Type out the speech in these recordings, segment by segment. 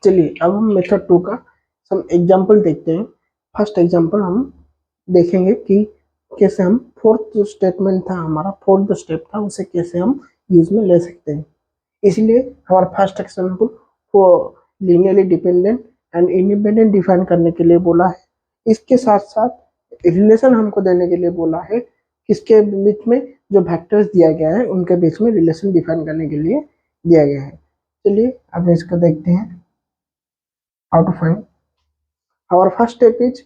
चलिए अब हम मेथड 2 का सम एग्जांपल देखते हैं। फर्स्ट एग्जांपल हम देखेंगे कि कैसे हम फोर्थ जो स्टेटमेंट था, हमारा फोर्थ जो स्टेप था, उसे कैसे हम यूज में ले सकते हैं। इसलिए हमारा फर्स्ट एग्जांपल को linearly dependent and independent define करने के लिए बोला है। इसके साथ साथ रिलेशन हमको देने के लिए बोला है, किसके बीच में जो वेक्टर्स दिया गया है उनके बीच में रिलेशन डिफाइन करने के लिए दिया गया है। चलिए अब इसको देखते हैं, how to find. Our first step is,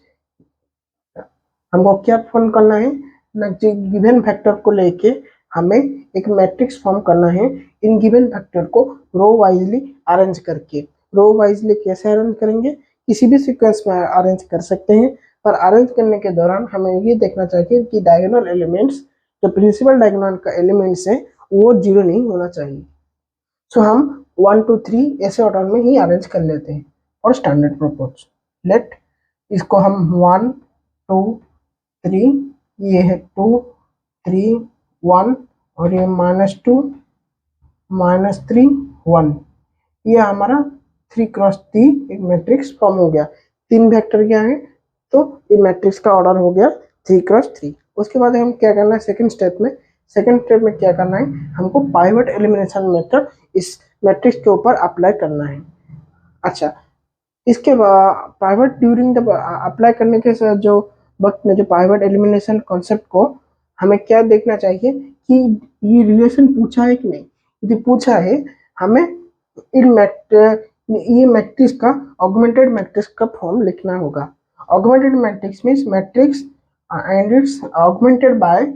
हमको क्या फॉर्म करना है ना, गिवन वेक्टर को लेके हमें एक मैट्रिक्स फॉर्म करना है। इन गिवन वेक्टर को रो वाइजली अरेंज करके, रो वाइजली कैसे अरेंज करेंगे, किसी भी सीक्वेंस में अरेंज कर सकते हैं, पर अरेंज करने के दौरान हमें ये देखना चाहिए कि डायगोनल एलिमेंट्स, जो प्रिंसिपल डायगोनल का एलिमेंट्स है वो जीरो नहीं होना चाहिए। सो हम 1 2 3 ऐसे ऑर्डर में ही अरेंज कर लेते हैं और स्टैंडर्ड प्रोपोर्स। लेट इसको हम 1 2 3, ये है 2 3 1 और ये -2 -3 1, ये हमारा 3 क्रॉस 3 एक मैट्रिक्स फॉर्म हो गया। तीन वेक्टर क्या है, तो ये मैट्रिक्स का ऑर्डर हो गया 3 क्रॉस 3। उसके बाद हम क्या करना है सेकंड स्टेप में, क्या करना है, हमको पाइवट एलिमिनेशन मेथड इस मैट्रिक्स के ऊपर अप्लाई करना है। अच्छा, इसके बाद पाइवट ड्यूरिंग द अप्लाई करने के साथ जो वक्त में जो पाइवट एलिमिनेशन कॉन्सेप्ट को हमें क्या देखना चाहिए कि ये रिलेशन पूछा है कि नहीं। यदि पूछा है, हमें ये मैट्रिक्स का ऑगमेंटेड मैट्रिक्स का फॉर्म लिखना होगा। Augmented matrix means matrix and its augmented by,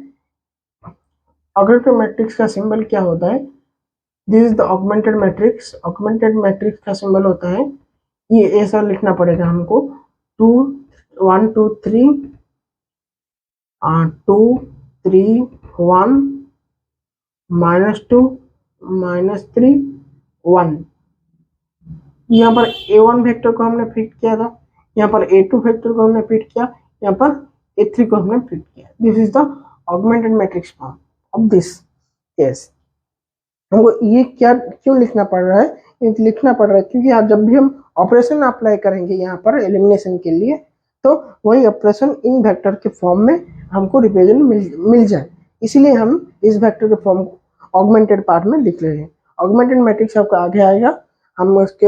augmented matrix का सिंबल क्या होता है, this is the augmented matrix. Augmented matrix का सिंबल होता है, ये ऐसा लिखना पड़ेगा हमको, 2 1 2 3 2 3 1 -2 -3 1। यहाँ पर A1 वेक्टर को हमने फिट किया था, यहाँ पर A2 वेक्टर को हमने फिट किया, यहाँ पर A3 को हमने फिट किया। This is the augmented matrix form of this case. हमको ये क्या क्यों लिखना पड़ रहा है, लिखना पड़ रहा है क्योंकि जब भी हम ऑपरेशन अप्लाई करेंगे यहाँ पर एलिमिनेशन के लिए, तो वही ऑपरेशन इन वेक्टर के फॉर्म में हमको रिप्रेजेंट मिल जाए, इसीलिए हम इस वेक्टर के फॉर्म को ऑगमेंटेड पार्ट में लिख रहे हैं। ऑगमेंटेड मैट्रिक्स आपका आगे आएगा, हम उसके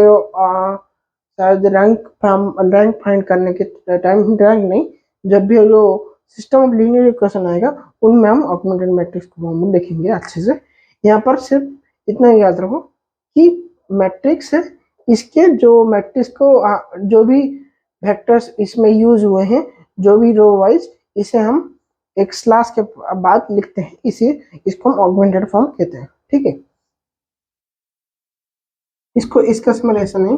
शायद रैंक फाइंड करने के टाइम, रैंक नहीं, जब भी जो सिस्टम ऑफ लीनियर इक्वेशन आएगा उनमें हम ऑगमेंटेड मैट्रिक्स को फॉर्म में लिखेंगे अच्छे से। यहाँ पर सिर्फ इतना याद रखो कि मैट्रिक्स है, इसके जो मैट्रिक्स को जो भी वेक्टर्स इसमें यूज हुए हैं, जो भी रो वाइज, इसे हम एक स्लैश के बाद लिखते हैं, इसको हम ऑगमेंटेड फॉर्म कहते हैं। ठीक है, इसको इसका सिमुलेशन है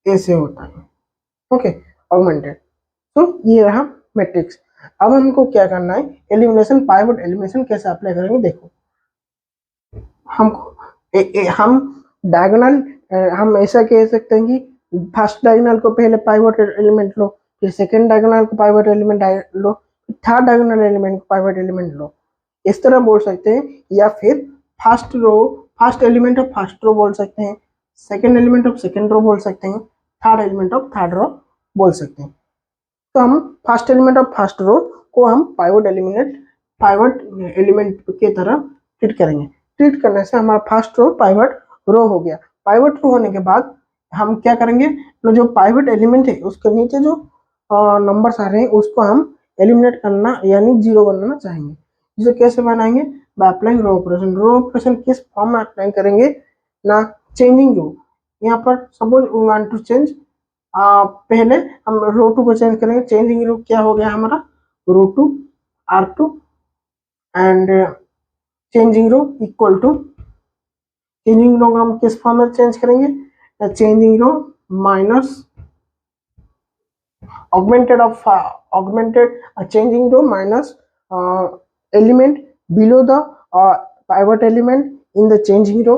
ऐसे होता है। Okay, augmented. तो ये रहा मैट्रिक्स। अब हमको क्या करना है, एलिमिनेशन, पाइवट एलिमिनेशन कैसे अप्लाई करेंगे देखो। हमको हम डायगोनल, हम ऐसा कह सकते हैं कि फर्स्ट डायगोनल को पहले पाइवट एलिमेंट लो, फिर सेकंड डायगोनल को पाइवट एलिमेंट लो, थर्ड डायगोनल एलिमेंट को पाइवट एलिमेंट लो, इस तरह बोल सकते हैं। या फिर first element of first row बोल सकते हैं, second element of second row बोल सकते हैं, third element of third row बोल सकते हैं। तो हम first element of first row को हम पाइवट एलिमेंट के तरह ट्रीट करेंगे। ट्रीट करने से हमारा फर्स्ट रो पाइवट रो हो गया। पाइवट रो होने के बाद हम क्या करेंगे, तो जो पाइवट एलिमेंट है उसके नीचे जो नंबर्स आ रहे हैं उसको हम एलिमिनेट करना यानी जीरो बनाना चाहेंगे। जिसे कैसे बनाएंगे, by applying row operation. Row operation किस फॉर्म में अप्लाई करेंगे ना, चेंजिंग रो। यहाँ पर suppose we want to change, पहले हम रो 2 को चेंज करेंगे। चेंजिंग रो क्या हो गया हमारा, row 2 R2 and changing row equal to, changing row हम किस फॉर्म में चेंज करेंगे, changing row minus augmented changing row minus element below the pivot element in the changing row.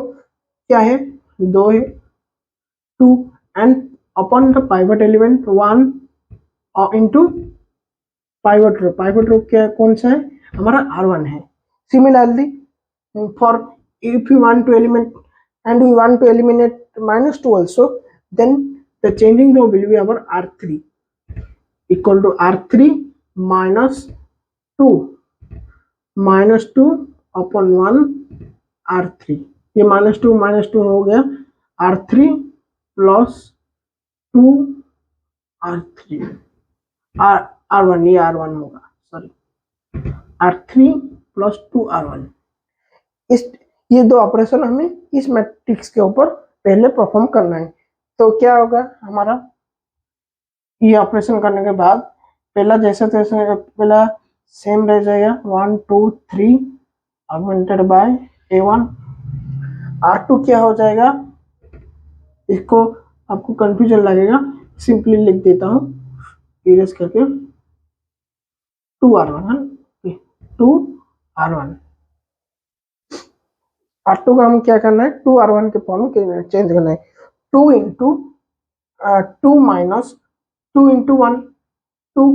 क्या है, 2 है, 2 and upon the pivot element 1 into pivot row. Pivot row क्या कौन सा है, हमारा R1 है। Similarly for if you want to eliminate and we want to eliminate -2 also, then the changing row will be our R3 equal to R3 minus 2 upon 1 R3। ये -2 हो गया R3 plus 2 R3 R1, ये R1 होगा, sorry R3 plus 2 R1। इस ये दो operation हमें इस मैट्रिक्स के ऊपर पहले परफॉर्म करना है। तो क्या होगा हमारा, ये ऑपरेशन करने के बाद पहला जैसे तैसे पहला सेम रह जाएगा 1 2 3 ऑगमेंटेड बाय A1। R2 क्या हो जाएगा, इसको आपको कंफ्यूजन लगेगा, सिंपली लिख देता हूँ इरेज करके 2R1 2R1। R2 का हम क्या करना है, 2R1 के फॉर्म में चेंज करना है। 2 इंटू 2 माइनस 2 इंटू 1 2,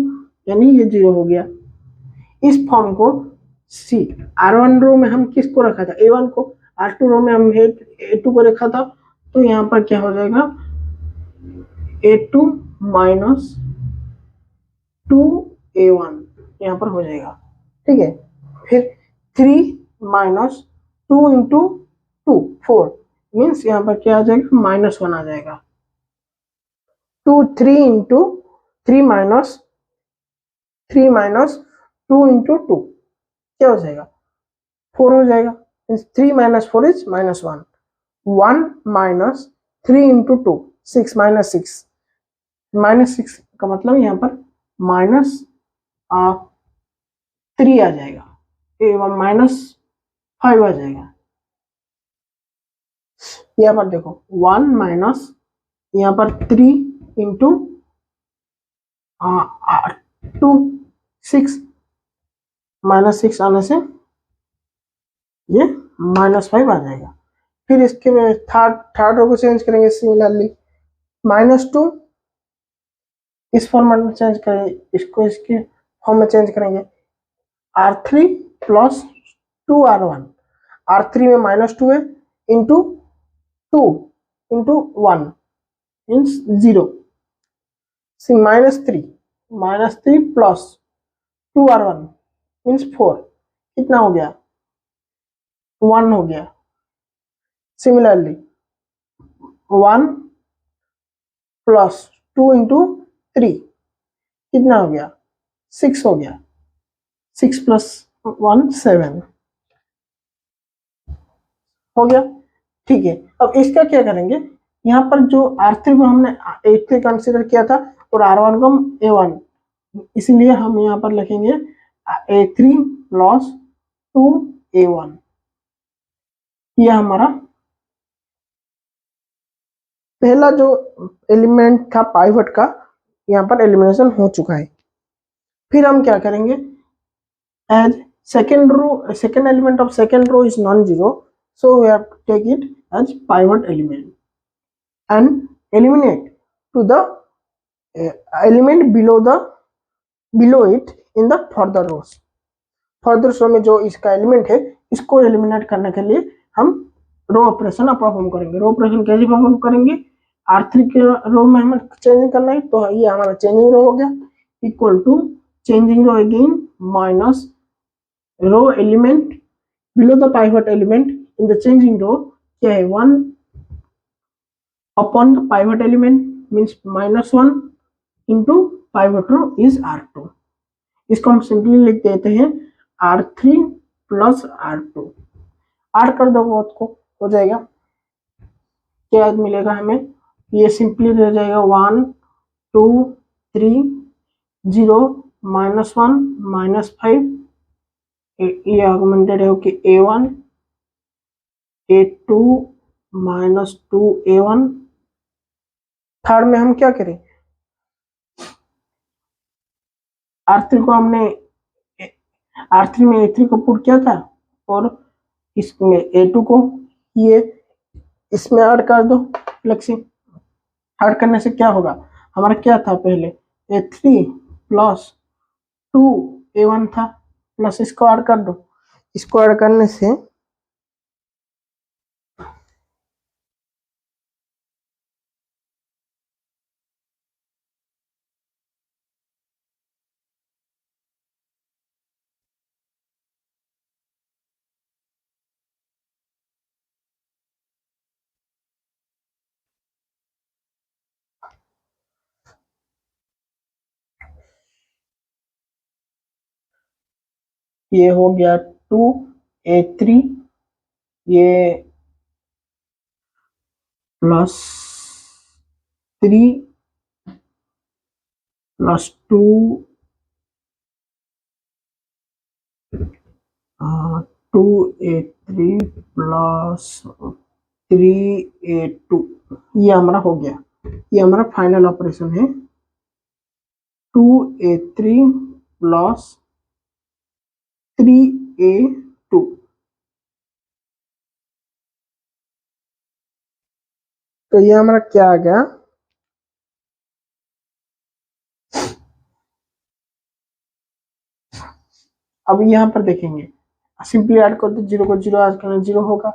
यानी ये 0 हो गया। इस फॉर्म को सी R1 रो में हम किसको रखा था, A1 को, R2 रो में हम A2 को रखा था, तो यहाँ पर क्या हो जाएगा A2 माइनस 2A1 यहाँ पर हो जाएगा, ठीक है। फिर 3 माइनस 2 इंटू 2 4 मीन्स यहाँ पर क्या आ जाएगा -1 आ जाएगा। 3 इंटू 3 माइनस 2 इंटू 2 क्या हो जाएगा 4 हो जाएगा। 3 माइनस 4 इज -1। 1 माइनस 3 इंटू 2 6 -6 का मतलब यहाँ पर -3 आ जाएगा, -5 आ जाएगा। यहाँ पर देखो 1 माइनस यहाँ पर 3 इंटू 2 6 -6 आने से ये -5 आ जाएगा। फिर इसके थर्ड रो को चेंज करेंगे सिमिलरली, -2 इस फॉर्मेट में चेंज करेंगे, इसको इसके फॉर्म में चेंज करेंगे R3 प्लस 2R1। R3 में -2 है into 2 into 1 means 0, -3 plus 2R1 means 4, कितना हो गया 1 हो गया। सिमिलरली 1 प्लस 2 इंटू 3 कितना हो गया 6 हो गया, 6 प्लस 1 7 हो गया, ठीक है। अब इसका क्या करेंगे, यहाँ पर जो R3 को हमने A3 कंसीडर किया था और R1 को हम A1, इसलिए हम यहाँ पर लिखेंगे A3 प्लस 2A1। यह हमारा पहला जो एलिमेंट था पाइवट का, यहाँ पर एलिमिनेशन हो चुका है। फिर हम क्या करेंगे, as second element of second row is non zero, so we have to take it as pivot element and eliminate to the element below it in the further rows। Further row में जो इसका element है इसको eliminate करने के लिए हम row operation perform करेंगे। रो ऑपरेशन कैसे परफॉर्म करेंगे, R3 के रो में हमें चेंजिंग करना है, तो ये हमारा चेंजिंग रो हो गया, equal to changing row again minus row element below the pivot element in the changing row, क्या है 1 upon the pivot element means -1 into pivot row is R2। इसको हम सिंपली लिख देते हैं R3 प्लस R2। ऐड कर दो both को, हो जाएगा, क्या मिलेगा हमें, ये सिंपली रह जाएगा 1 2 3 0 -1 -5, ये आर्गुमेंटेड है कि A1 A2 minus 2A1। Third में हम क्या करें, R3 को हमने R3 में A3 को पुट किया था और इसमें A2 को ये इसमें ऐड कर दो। फ्लेक्सी ऐड करने से क्या होगा, हमारा क्या था पहले A3 प्लस 2A1 था, प्लस इसको ऐड कर दो, इसको ऐड करने से ये हो गया 2a3, ये plus 3 plus 2 2a3 plus 3a2, ये हमारा हो गया। ये हमारा फाइनल ऑपरेशन है 2a3 प्लस 3a2। तो ये हमारा क्या आ गया, अब यहाँ पर देखेंगे सिंपली ऐड कर दो, जीरो को जीरो ऐड करना जीरो होगा,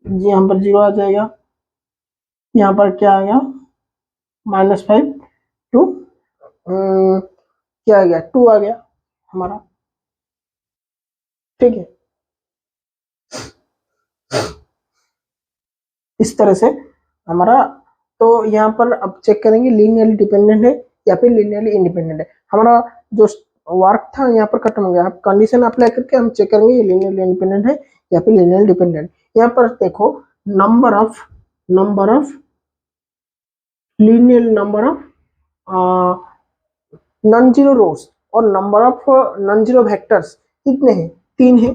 जी यहाँ पर जीरो आ जाएगा। यहाँ पर क्या आ गया -5 टू क्या आ गया 2 आ गया हमारा, ठीक है। इस तरह से हमारा, तो यहाँ पर अब चेक करेंगे लीनियरली डिपेंडेंट है या फिर लीनियरली इंडिपेंडेंट है। हमारा जो वर्क था यहाँ पर खत्म हो गया। अब कंडीशन अप्लाई करके हम चेक करेंगे ये लीनियरली इंडिपेंडेंट है या फिर लीनियरली डिपेंडेंट। यहाँ पर देखो number of linear number of non zero rows और number of non zero vectors कितने हैं, 3 है।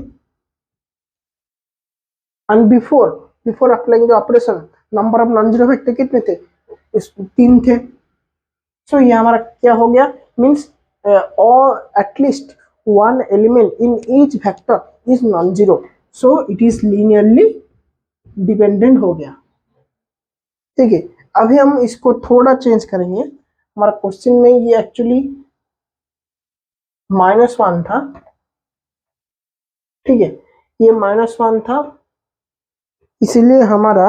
And before applying the operation number of non zero vector कितने थे, 3 थे। सो ये हमारा क्या हो गया, मीन्स और at least one element in each vector is non zero, so it is linearly dependent हो गया, ठीक है। अभी हम इसको थोड़ा चेंज करेंगे। हमारा क्वेश्चन में ये एक्चुअली -1 था, ठीक है, ये -1 था, इसलिए हमारा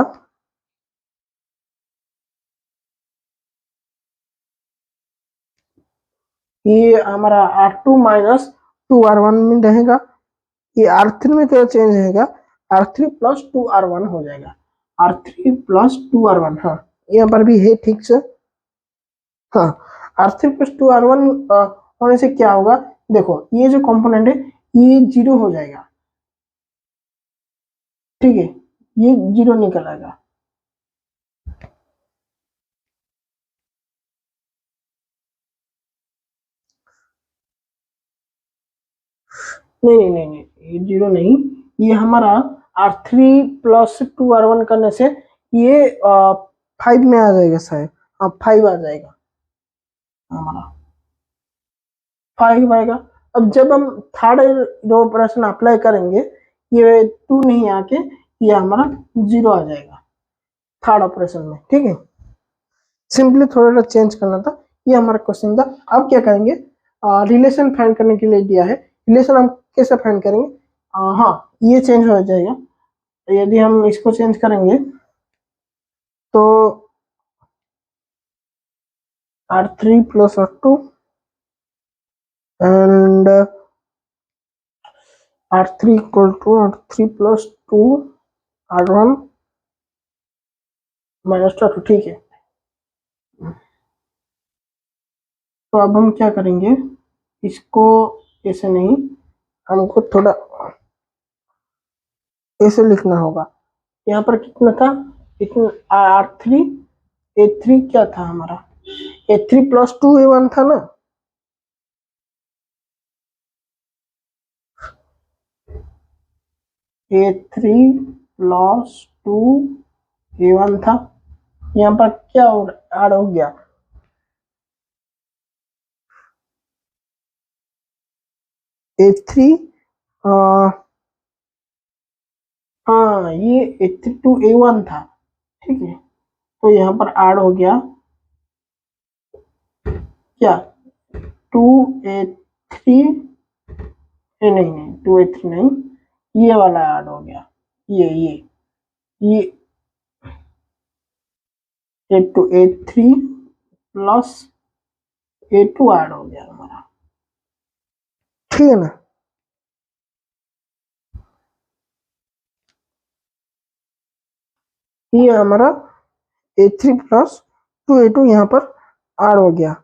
ये हमारा R2 माइनस 2R1 में रहेगा। ये R3 में थोड़ा चेंज रहेगा, R3 प्लस 2R1 हो जाएगा, R3 प्लस 2R1। हाँ यहाँ पर भी है ठीक से। हाँ R3 प्लस 2R1 होने से क्या होगा, देखो ये जो कंपोनेंट है ये जीरो हो जाएगा, ठीक है, ये जीरो निकल आएगा। नहीं, ये जीरो नहीं, ये हमारा R3 प्लस 2R1 करने से ये 5 में आ जाएगा शायद। हाँ 5 आ जाएगा हमारा, 5 आएगा। अब जब हम थर्ड जो ऑपरेशन अप्लाई करेंगे ये 2 नहीं आके ये हमारा जीरो आ जाएगा थर्ड ऑपरेशन में, ठीक है। सिंपली थोड़ा सा चेंज करना था, ये हमारा क्वेश्चन था। अब क्या करेंगे, रिलेशन फाइंड करने के लिए दिया है, रिलेशन हम कैसे फाइंड करेंगे, हाँ ये चेंज हो जाएगा। यदि हम इसको चेंज करेंगे तो R3 plus R2 and R3 equal to R3 plus 2 R1 minus 2 R2, ठीक है। तो अब हम क्या करेंगे, इसको ऐसे नहीं, हमको थोड़ा ऐसे लिखना होगा। यहाँ पर कितना था, इतना A3 क्या था हमारा, A3 प्लस 2A1 था ना, A3 प्लस 2A1 था। यहाँ पर क्या ऐड हो गया, A3 हाँ ये A3 टू A1 था, ठीक है। तो यहाँ पर ऐड हो गया क्या 2A3, नहीं 2A3 नहीं, ये वाला ऐड हो गया, ये A3 प्लस A2 ऐड हो गया हमारा, ठीक है ना। ये हमारा A3 प्लस 2A2 यहाँ पर ऐड हो गया।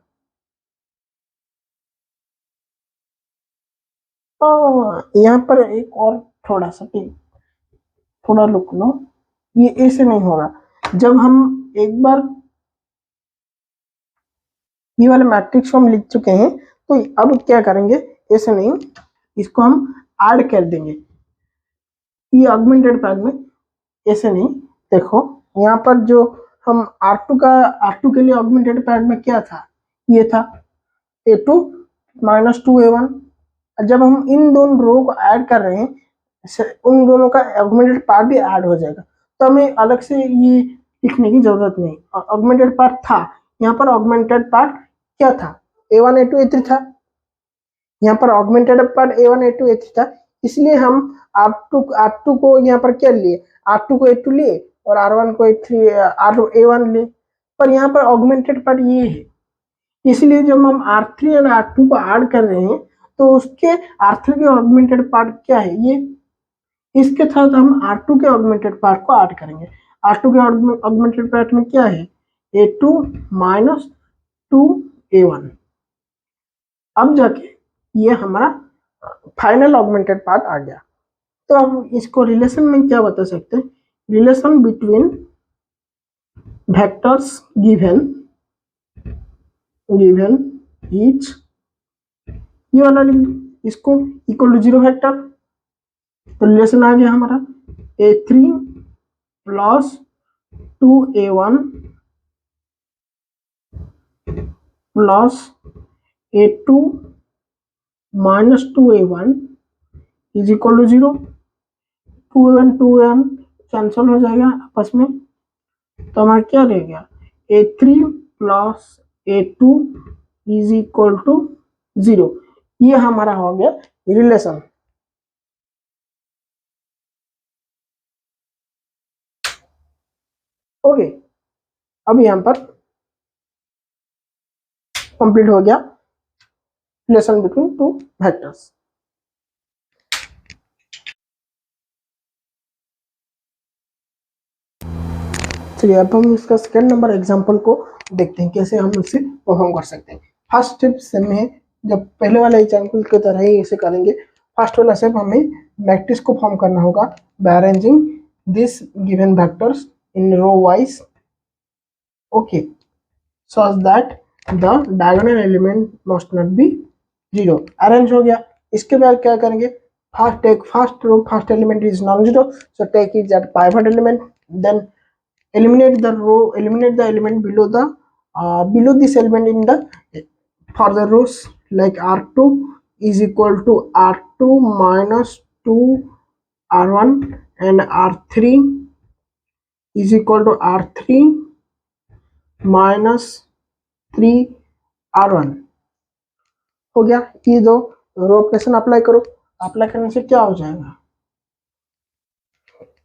यहाँ पर एक और थोड़ा सा थोड़ा रुक लो, ये ऐसे नहीं होगा। जब हम एक बार ये वाले मैट्रिक्स को हम लिख चुके हैं तो अब क्या करेंगे, ऐसे नहीं, इसको हम ऐड कर देंगे ये ऑगमेंटेड पैड में। ऐसे नहीं, देखो यहाँ पर जो हम R2 के लिए ऑगमेंटेड पैड में क्या था, ये था A2 माइनस 2A1। जब हम इन दोनों रो को ऐड कर रहे हैं, उन दोनों का ऑगमेंटेड पार्ट भी ऐड हो जाएगा, तो हमें अलग से ये लिखने की जरूरत नहीं। ऑगमेंटेड पार्ट था, यहाँ पर ऑगमेंटेड पार्ट क्या था, A1 A2 A3 था। यहाँ पर augmented part A1 A2 A3 था, इसलिए हम R2 को यहाँ पर क्या लिए, R2 को A2 लिए और R1 को A1 लिए, पर यहाँ पर ऑगमेंटेड पार्ट ये है। इसलिए जब हम R3 और R2 को ऐड कर रहे हैं तो उसके R3 के ऑगमेंटेड पार्ट क्या है ये, इसके साथ हम R2 के ऑगमेंटेड पार्ट को ऐड करेंगे। R2 के ऑगमेंटेड पार्ट में क्या है, A2 माइनस 2A1। अब जाके ये हमारा फाइनल ऑगमेंटेड पार्ट आ गया। तो हम इसको रिलेशन में क्या बता सकते हैं, relation between vectors given each, ये वाला इसको इक्वल टू 0 वेक्टर, तो रिलेशन आ गया हमारा A3 plus 2A1 plus A2 minus 2A1 is equal to 0। 2A1 cancel हो जाएगा आपस में, तो हमारा क्या रह गया, A3 plus A2 is equal to 0। ये हमारा हो गया रिलेशन। ओके, अब यहां पर कंप्लीट हो गया रिलेशन बिटवीन टू वेक्टर्स। चलिए अब हम इसका सेकंड नंबर एग्जांपल को देखते हैं, कैसे हम इसे परफॉर्म कर सकते हैं। फर्स्ट स्टेप में जब पहले वाले एग्जांपल की तरह ही इसे करेंगे। फर्स्ट वाला स्टेप हमें मैट्रिक्स को फॉर्म करना होगा by arranging this given vectors in row wise, okay, so that the diagonal element must not be 0। Arrange हो गया। इसके बाद क्या करेंगे, first row first element is non zero, so take it that pivot element, then eliminate the element below this element in the further rows, like R2 is equal to R2 minus 2 R1 and R3 is equal to R3 minus 3 R1। हो गया। ये दो row operation apply करो, apply करने से क्या हो जाएगा,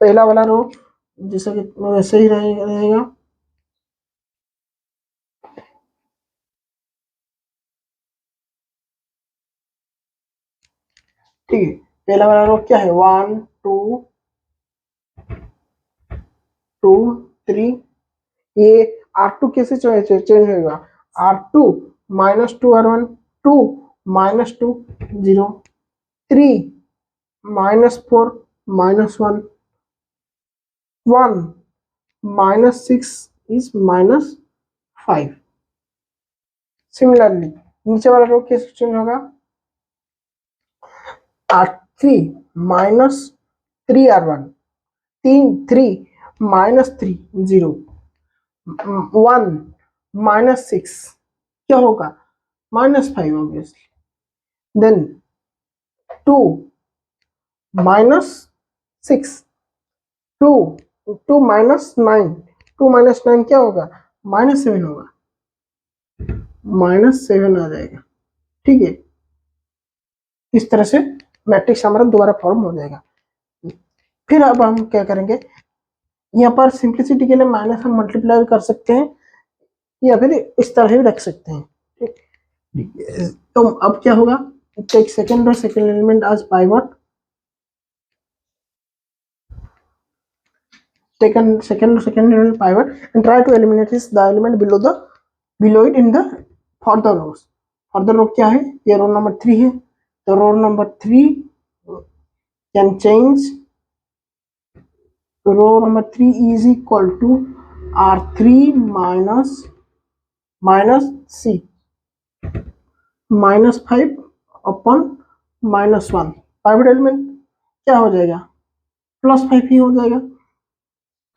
पहला वाला रो जैसा कि वैसे ही रहेगा। ठीक है, पहला वाला रो क्या है, 1 2 2 3। ये R2 कैसे चेंज होगा, R2 minus 2 R1, 2 minus 2 0, 3 minus 4 minus 1, 1 minus 6 is minus 5। Similarly नीचे वाला रो कैसे चेंज होगा, R3 minus 3 R1, 3 minus 3 0, 1 minus 6 क्या होगा, minus 5 obviously, then 2 minus 6, 2 minus 9, 2 minus 9 क्या होगा, माइनस 7 होगा, माइनस 7 आ जाएगा। ठीक है, इस तरह से मैट्रिक्स हमारा दोबारा फॉर्म हो जाएगा। फिर अब हम क्या करेंगे, यहाँ पर सिंप्लिसिटी के लिए माइनस हम मल्टीप्लाई कर सकते हैं या फिर इस तरह भी रख सकते हैं। तो अब क्या होगा, take second element as pivot, take a second element pivot and try to eliminate the element below it in the further rows। Further row क्या है, ये रो नंबर 3 है, तो row number 3 can change, row number 3 is equal to R3 minus C -5 upon -1, pivot element क्या हो जाएगा, +5 ही हो जाएगा,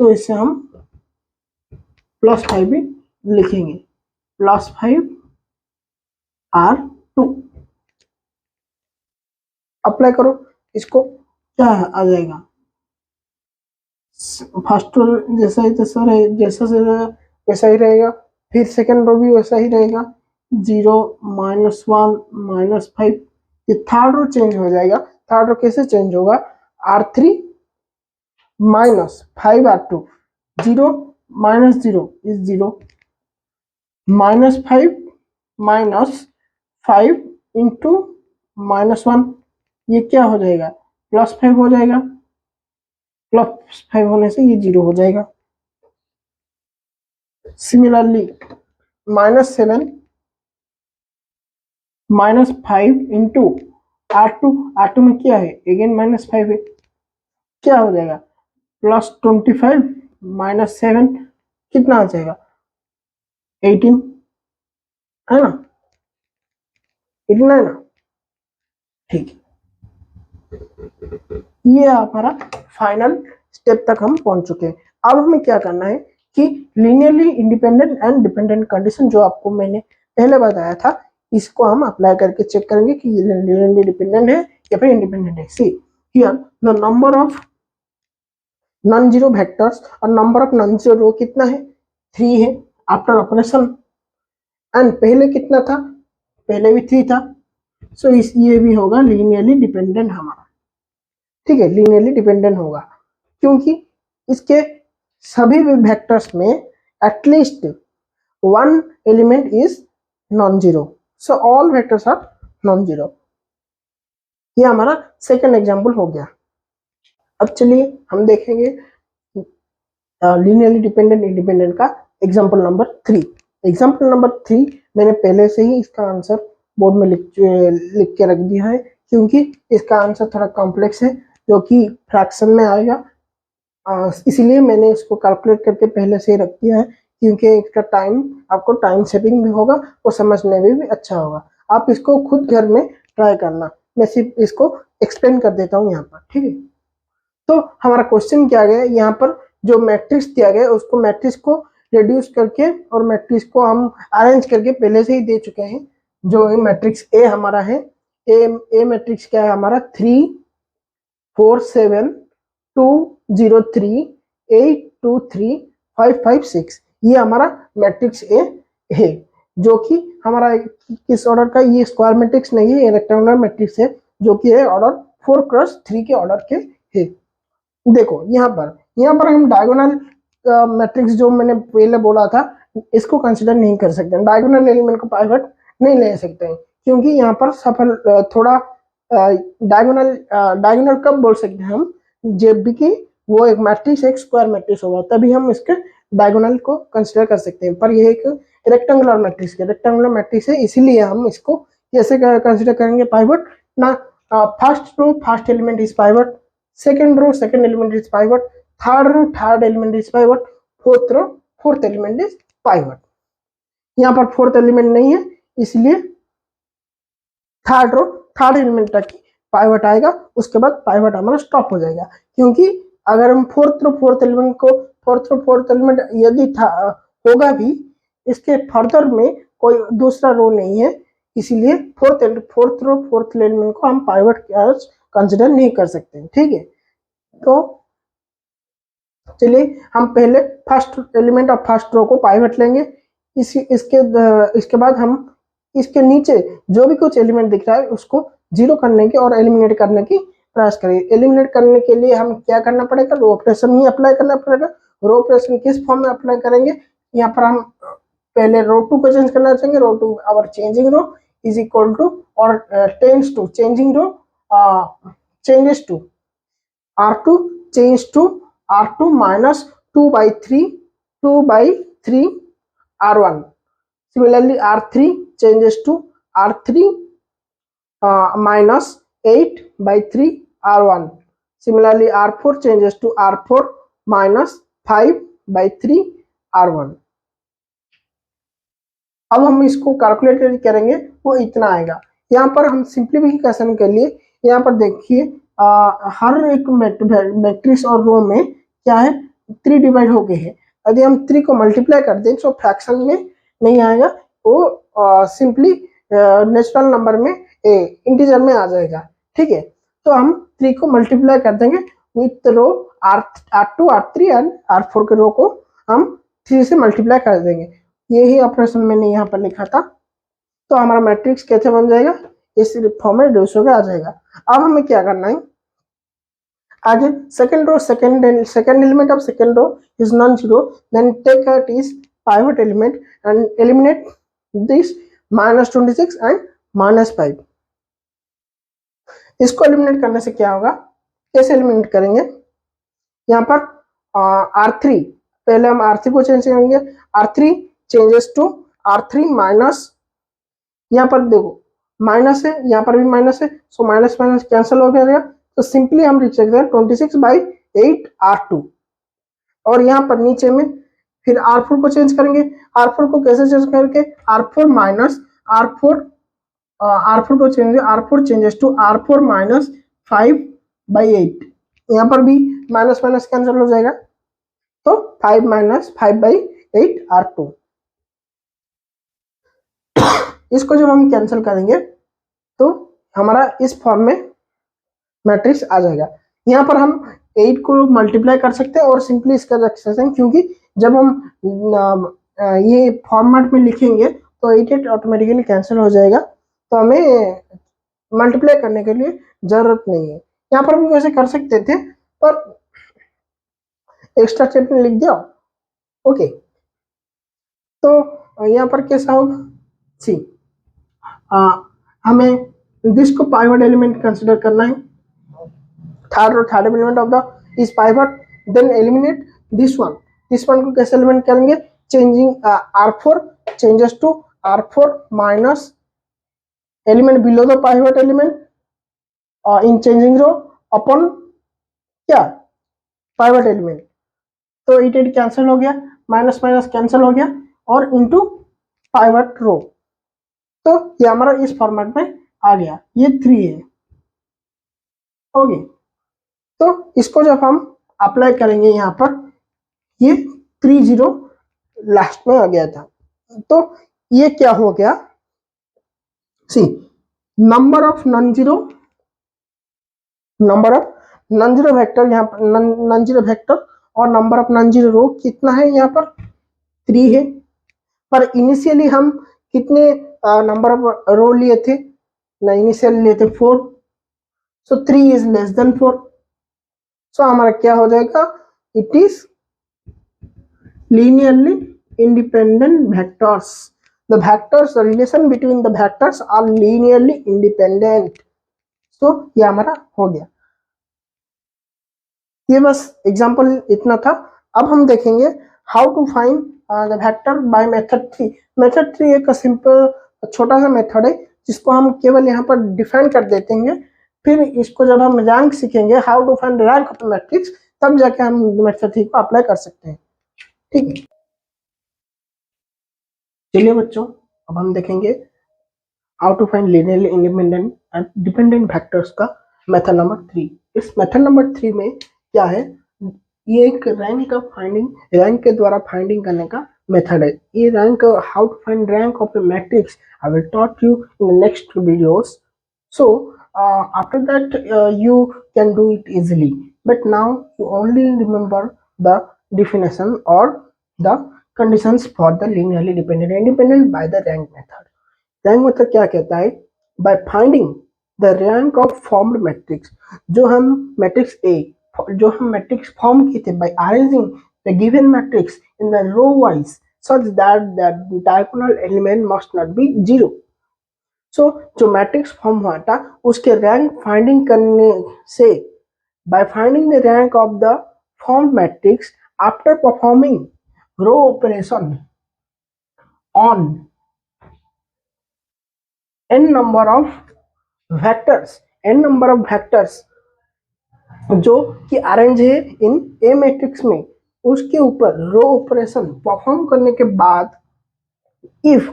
तो इसे हम +5 ही लिखेंगे, +5 R2। अप्लाई करो इसको, क्या आ जाएगा, फर्स्ट रो जैसा ही तैसा रहे, जैसा से वैसा ही रहेगा, फिर सेकंड रो भी वैसा ही रहेगा, 0 -1 -5। ये थर्ड रो चेंज हो जाएगा। थर्ड रो कैसे चेंज होगा, R3 -5 R2, 0 -0 इज 0, -5 -5 इंटू -1, ये क्या हो जाएगा, +5 हो जाएगा, +5 होने से ये 0 हो जाएगा। सिमिलरली -7 -5 इंटू R2, R2 में क्या है, अगेन -5 है, क्या हो जाएगा, +25 -7 कितना आ जाएगा, 18 है ना, 18 है ना, ठीक। ये हमारा फाइनल स्टेप तक हम पहुंच चुके हैं। अब हमें क्या करना है कि linearly independent and dependent condition जो आपको मैंने पहले बताया था, इसको हम अप्लाई करके चेक करेंगे कि ये लीनियरली डिपेंडेंट है या फिर इंडिपेंडेंट है। See here the number of non zero vectors और number of non zero row कितना है, 3 है आफ्टर ऑपरेशन, एंड पहले कितना था, पहले भी 3 था, सो इस ये भी होगा लीनियरली डिपेंडेंट हमारा, ठीक है, लीनियरली डिपेंडेंट होगा, क्योंकि इसके सभी वेक्टर्स में at least one element is non zero, so all vectors are non zero. ये हमारा सेकंड एग्जांपल हो गया। अब चलिए हम देखेंगे लीनियरली डिपेंडेंट इंडिपेंडेंट का एग्जांपल नंबर 3। एग्जांपल नंबर 3 मैंने पहले से ही इसका आंसर बोर्ड में लिख के रख दिया है, क्योंकि इसका आंसर थोड़ा कॉम्प्लेक्स है जो कि फ्रैक्शन में आएगा, इसीलिए मैंने इसको कैलकुलेट करके पहले से ही रख दिया है, क्योंकि इसका टाइम आपको टाइम सेविंग भी होगा और समझने में भी अच्छा होगा। आप इसको खुद घर में ट्राई करना, मैं सिर्फ इसको एक्सप्लेन कर देता हूँ यहाँ पर, ठीक है। तो हमारा क्वेश्चन क्या गया, यहाँ पर जो मैट्रिक्स दिया गया उसको मैट्रिक्स को रिड्यूस करके और मैट्रिक्स को हम अरेंज करके पहले से ही दे चुके हैं। जो मैट्रिक्स ए हमारा है, ए मैट्रिक्स क्या है हमारा, 3 4 7 2 0 3 8 2 3 5 5 6, ये हमारा मैट्रिक्स ए है, जो कि हमारा किस ऑर्डर का, ये स्क्वायर मैट्रिक्स नहीं है, ये रेक्टेंगुलर मैट्रिक्स है, जो कि है ऑर्डर 4x3 के ऑर्डर के है। देखो यहाँ पर हम डायगोनल मैट्रिक्स जो मैंने पहले बोला था, इसको कंसिडर नहीं कर सकते, डायगोनल एलिमेंट को पाइवट नहीं ले सकते हैं, क्योंकि यहाँ पर सफल थोड़ा डायगोनल कब बोल सकते हैं हम, जब भी कि वो एक मैट्रिक्स एक स्क्वायर मैट्रिक्स होगा, तभी हम इसके डायगोनल को कंसिडर कर सकते हैं, पर ये एक रेक्टेंगुलर मैट्रिक्स है, इसीलिए हम इसको कैसे कंसिडर करेंगे, पाइवट ना, first row first element is pivot, second row second element is pivot, third row third element is pivot, fourth row fourth element is pivot। यहाँ पर फोर्थ एलिमेंट नहीं है, इसलिए थर्ड रो थर्ड एलिमेंट तक pivot आएगा, उसके बाद pivot हमारा स्टॉप हो जाएगा, क्योंकि अगर हम फोर्थ रो फोर्थ एलिमेंट यदि होगा भी, इसके फर्दर में कोई दूसरा रो नहीं है, इसीलिए फोर्थ रो फोर्थ एलिमेंट को हम पाइवट कंसिडर नहीं कर सकते, ठीक है। तो चलिए हम पहले first element of first row को पाइवट लेंगे, इसके बाद हम इसके नीचे जो भी कुछ एलिमेंट दिख रहा है उसको जीरो करने की और एलिमिनेट करने की प्रयास करेंगे। एलिमिनेट करने के लिए हम क्या करना पड़ेगा, रो ऑपरेशन ही अप्लाई करना पड़ेगा। रो ऑपरेशन किस फॉर्म में अप्लाई करेंगे, यहाँ पर हम पहले रो 2 को चेंज करना चाहेंगे, row 2 our changing row is equal to और tends to changing row changes to R2 change to R2 minus 2 by 3 R1, similarly R3 changes to R3 minus 8 by 3 R1. Similarly, R4 changes to R4 minus 5 by 3 R1. अब हम इसको calculate करेंगे, वो इतना आएगा। यहाँ पर हम सिंप्लीफिकेशन के लिए यहाँ पर देखिए हर एक मैट्रिक्स और रो में क्या है 3 डिवाइड हो गए हैं। यदि हम 3 को मल्टीप्लाई कर दें तो फ्रैक्शन में नहीं आएगा, वो सिंपली नेचुरल नंबर में इंटीजर में आ जाएगा। ठीक है, तो हम 3 को मल्टीप्लाई कर देंगे with row R2 R3 and R4 के रो को हम 3 से मल्टीप्लाई कर देंगे। यही ऑपरेशन मैंने यहाँ पर लिखा था। तो हमारा मैट्रिक्स कैसे बन जाएगा, इस फॉर्म में रिड्यूस होकर आ जाएगा। अब हमें क्या करना है, आगे second row second element of second row is non zero, then take it is pivot element and eliminate this -26 and -5। इसको एलिमिनेट करने से क्या होगा, कैसे एलिमिनेट करेंगे, यहाँ पर R3 पहले हम R3 को चेंज करेंगे, R3 changes to R3 minus, यहाँ पर देखो माइनस है, यहाँ पर भी माइनस है, सो माइनस माइनस कैंसिल हो गया। तो सिंपली हम लिख सकते हैं 26/8 R2। और यहाँ पर नीचे में फिर R4 को चेंज करेंगे। R4 को कैसे चेंज करके R4 माइनस R4 को change, R4 changes to R4 minus 5/8। यहाँ पर भी माइनस माइनस कैंसिल हो जाएगा, तो 5 माइनस 5/8 R2। इसको जब हम कैंसिल करेंगे तो हमारा इस फॉर्म में मैट्रिक्स आ जाएगा। यहाँ पर हम 8 को मल्टीप्लाई कर सकते हैं और सिंपली इसका रख सकते हैं, क्योंकि जब हम ये फॉर्मेट में लिखेंगे तो 8 ऑटोमेटिकली कैंसिल हो जाएगा, तो हमें मल्टीप्लाई करने के लिए जरूरत नहीं है। यहाँ पर भी वैसे कर सकते थे पर एक्स्ट्रा स्टेप में लिख दिया। ओके, तो यहाँ पर कैसा होगा, सी हमें दिस को पाइवट एलिमेंट कंसिडर करना है। Third element of the is pivot, then eliminate this one को कैसे एलिमिनेट करेंगे, changing R4 changes to R4 minus element below the pivot element in changing row upon क्या पाइवट एलिमेंट। तो 8 cancel हो गया, minus minus cancel हो गया और इनटू पाइवट रो। तो ये हमारा इस फॉर्मेट में आ गया, ये 3 है। ओके, तो इसको जब हम अप्लाई करेंगे यहाँ पर, ये 30 लास्ट में आ गया था, तो ये क्या हो गया, see number of non zero vector, यहाँ पर नॉन जीरो वेक्टर और number of non zero row कितना है, यहाँ पर 3 है। पर इनिशियली हम कितने नंबर ऑफ रो लिए थे ना, इनिशियली लिए थे 4, सो 3 इज लेस देन 4। सो हमारा क्या हो जाएगा, it is linearly independent vectors. The relation between the vectors are linearly independent. So ये हमारा हो गया। ये बस एग्जांपल इतना था। अब हम देखेंगे how to find the vector by method 3। Method 3 एक सिंपल छोटा सा मेथड है जिसको हम केवल यहाँ पर डिफाइन कर देते हैं। फिर इसको जब हम रैंक सीखेंगे, how to find rank of matrix, तब जाके हम मेथड 3 को अप्लाई कर सकते हैं। ठीक है, चलिए बच्चों, अब हम देखेंगे how to find linearly independent and dependent vectors का मेथड नंबर 3। इस मेथड नंबर 3 में क्या है, ये एक रैंक के द्वारा फाइंडिंग करने का मेथड है। ये rank, how to find rank of a matrix, I will taught you in the next videos. So after that you can do it easily, but now you only remember the definition or the conditions for the linearly dependent and independent by the rank method. Rank method क्या कहता है, by finding the rank of formed matrix, जो हम matrix A जो हम matrix form किए थे by arranging the given matrix in the row wise such that the diagonal element must not be 0. सो जो मैट्रिक्स फॉर्म हुआ था उसके रैंक फाइंडिंग करने से, by finding the rank of the form matrix after performing row operation on n number of vectors, n number of vectors जो कि arrange है इन ए matrix में, उसके ऊपर रो ऑपरेशन परफॉर्म करने के बाद इफ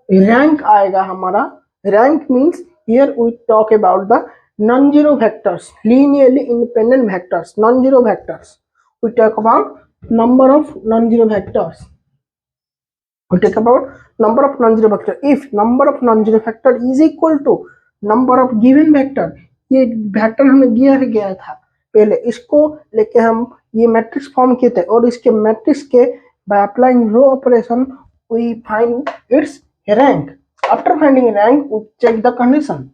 रैंक आएगा हमारा, rank means here we talk about the non zero vectors, linearly independent vectors, non zero vectors, we talk about number of non zero vectors, we talk about number of non-zero vector. If number of non-zero vector is equal to number of given vector, ये vector हमें दिया गया था पहले, इसको लेके हम ये मैट्रिक्स फॉर्म किए थे और इसके मैट्रिक्स के by applying row operation we find its rank. After finding rank we check the condition.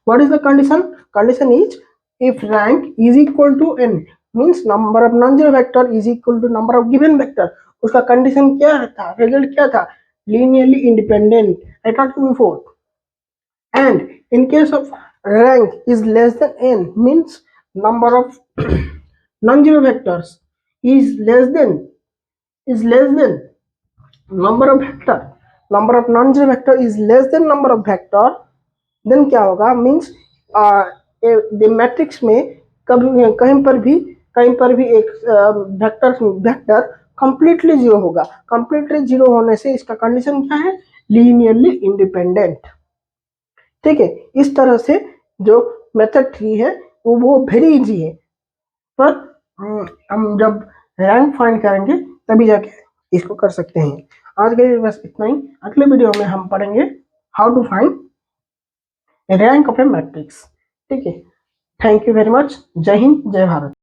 What is the condition? Condition is if rank is equal to n, means number of non-zero vector is equal to number of given vector. उसका condition क्या था, result क्या था, linearly independent, I taught you before. And in case of rank is less than n, means number of non zero vectors is less than number of vector, number of non zero vector is less than number of vector, then क्या होगा, means matrix में कभी कहीं पर भी एक vector completely zero होगा. Completely zero होने से इसका कंडीशन क्या है, लीनियरली इंडिपेंडेंट. ठीक है, इस तरह से जो मेथड 3 है वो वेरी इजी है, पर हम जब रैंक फाइंड करेंगे तभी जाके इसको कर सकते हैं. आज के लिए बस इतना ही. अगले वीडियो में हम पढ़ेंगे how to find rank of a matrix. ठीक है, थैंक यू वेरी मच. जय हिंद, जय भारत.